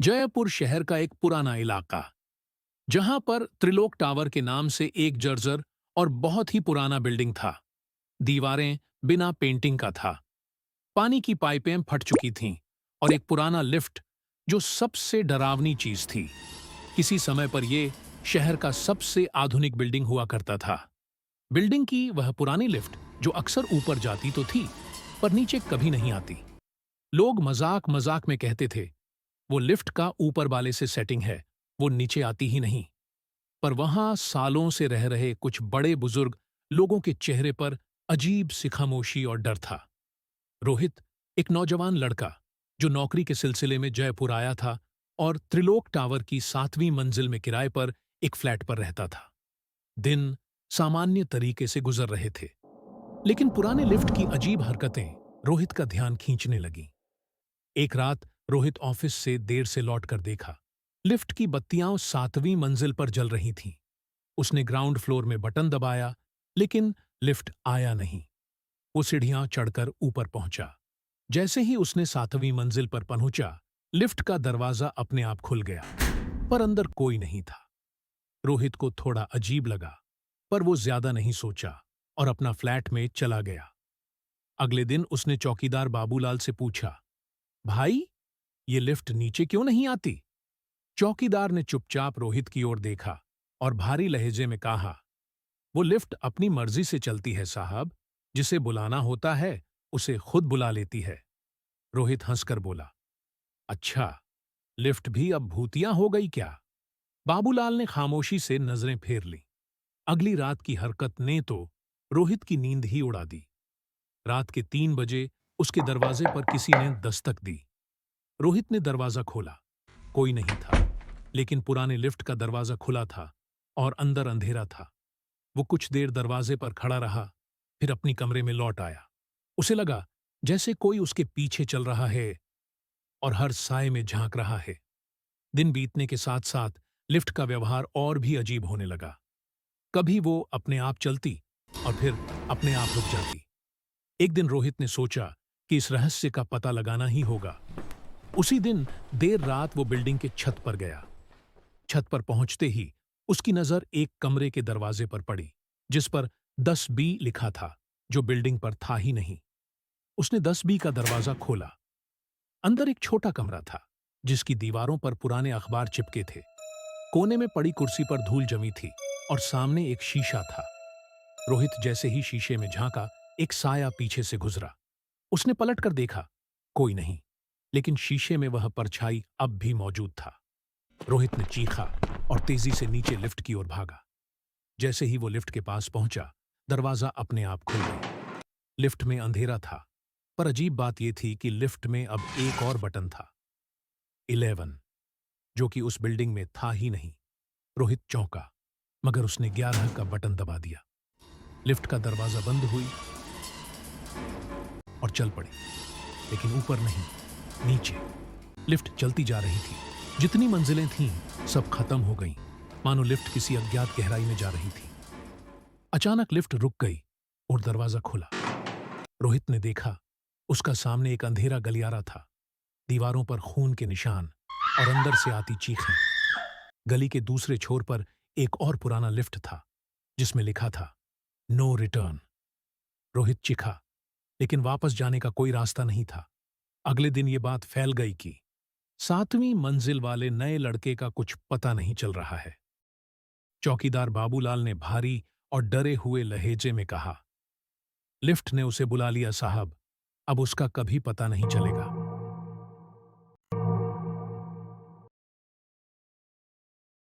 जयपुर शहर का एक पुराना इलाका, जहां पर त्रिलोक टावर के नाम से एक जर्जर और बहुत ही पुराना बिल्डिंग था। दीवारें बिना पेंटिंग का था, पानी की पाइपें फट चुकी थीं और एक पुराना लिफ्ट जो सबसे डरावनी चीज थी। किसी समय पर यह शहर का सबसे आधुनिक बिल्डिंग हुआ करता था। बिल्डिंग की वह पुरानी लिफ्ट जो अक्सर ऊपर जाती तो थी, पर नीचे कभी नहीं आती। लोग मजाक मजाक में कहते थे, वो लिफ्ट का ऊपर वाले से सेटिंग है, वो नीचे आती ही नहीं। पर वहां सालों से रह रहे कुछ बड़े बुजुर्ग लोगों के चेहरे पर अजीब सी खामोशी और डर था। रोहित, एक नौजवान लड़का जो नौकरी के सिलसिले में जयपुर आया था और त्रिलोक टावर की 7वीं मंजिल में किराए पर एक फ्लैट पर रहता था। दिन सामान्य तरीके से गुजर रहे थे, लेकिन पुराने लिफ्ट की अजीब हरकतें रोहित का ध्यान खींचने लगीं। एक रात रोहित ऑफिस से देर से लौटकर देखा, लिफ्ट की बत्तियां 7वीं मंजिल पर जल रही थीं। उसने ग्राउंड फ्लोर में बटन दबाया, लेकिन लिफ्ट आया नहीं। वो सीढ़ियां चढ़कर ऊपर पहुंचा। जैसे ही उसने 7वीं मंजिल पर पहुंचा, लिफ्ट का दरवाजा अपने आप खुल गया, पर अंदर कोई नहीं था। रोहित को थोड़ा अजीब लगा, पर वो ज्यादा नहीं सोचा और अपना फ्लैट में चला गया। अगले दिन उसने चौकीदार बाबूलाल से पूछा, भाई, ये लिफ्ट नीचे क्यों नहीं आती? चौकीदार ने चुपचाप रोहित की ओर देखा और भारी लहजे में कहा, वो लिफ्ट अपनी मर्जी से चलती है साहब, जिसे बुलाना होता है उसे खुद बुला लेती है। रोहित हंसकर बोला, अच्छा, लिफ्ट भी अब भूतिया हो गई क्या? बाबूलाल ने खामोशी से नजरें फेर ली। अगली रात की हरकत ने तो रोहित की नींद ही उड़ा दी। रात के 3 बजे उसके दरवाजे पर किसी ने दस्तक दी। रोहित ने दरवाजा खोला। कोई नहीं था, लेकिन पुराने लिफ्ट का दरवाजा खुला था और अंदर अंधेरा था। वो कुछ देर दरवाजे पर खड़ा रहा, फिर अपनी कमरे में लौट आया। उसे लगा जैसे कोई उसके पीछे चल रहा है और हर साए में झांक रहा है। दिन बीतने के साथ साथ लिफ्ट का व्यवहार और भी अजीब होने लगा। कभी वो अपने आप चलती और फिर अपने आप रुक जाती। एक दिन रोहित ने सोचा कि इस रहस्य का पता लगाना ही होगा। उसी दिन देर रात वो बिल्डिंग के छत पर गया। छत पर पहुंचते ही उसकी नजर एक कमरे के दरवाजे पर पड़ी, जिस पर 10B लिखा था, जो बिल्डिंग पर था ही नहीं। उसने 10B का दरवाजा खोला। अंदर एक छोटा कमरा था, जिसकी दीवारों पर पुराने अखबार चिपके थे। कोने में पड़ी कुर्सी पर धूल जमी थी और सामने एक शीशा था। रोहित जैसे ही शीशे में झांका, एक साया पीछे से गुजरा। उसने पलटकर देखा, कोई नहीं, लेकिन शीशे में वह परछाई अब भी मौजूद था। रोहित ने चीखा और तेजी से नीचे लिफ्ट की ओर भागा। जैसे ही वो लिफ्ट के पास पहुंचा, दरवाजा अपने आप खुल गया। लिफ्ट में अंधेरा था, पर अजीब बात यह थी कि लिफ्ट में अब एक और बटन था, 11, जो कि उस बिल्डिंग में था ही नहीं। रोहित चौंका, मगर उसने 11 का बटन दबा दिया। लिफ्ट का दरवाजा बंद हुई और चल पड़ी, लेकिन ऊपर नहीं, नीचे। लिफ्ट चलती जा रही थी। जितनी मंजिलें थीं, सब खत्म हो गईं, मानो लिफ्ट किसी अज्ञात गहराई में जा रही थी। अचानक लिफ्ट रुक गई और दरवाजा खुला। रोहित ने देखा, उसका सामने एक अंधेरा गलियारा था, दीवारों पर खून के निशान और अंदर से आती चीखें। गली के दूसरे छोर पर एक और पुराना लिफ्ट था, जिसमें लिखा था, नो रिटर्न। रोहित चीखा, लेकिन वापस जाने का कोई रास्ता नहीं था। अगले दिन ये बात फैल गई कि 7वीं मंजिल वाले नए लड़के का कुछ पता नहीं चल रहा है। चौकीदार बाबूलाल ने भारी और डरे हुए लहजे में कहा, लिफ्ट ने उसे बुला लिया साहब, अब उसका कभी पता नहीं चलेगा।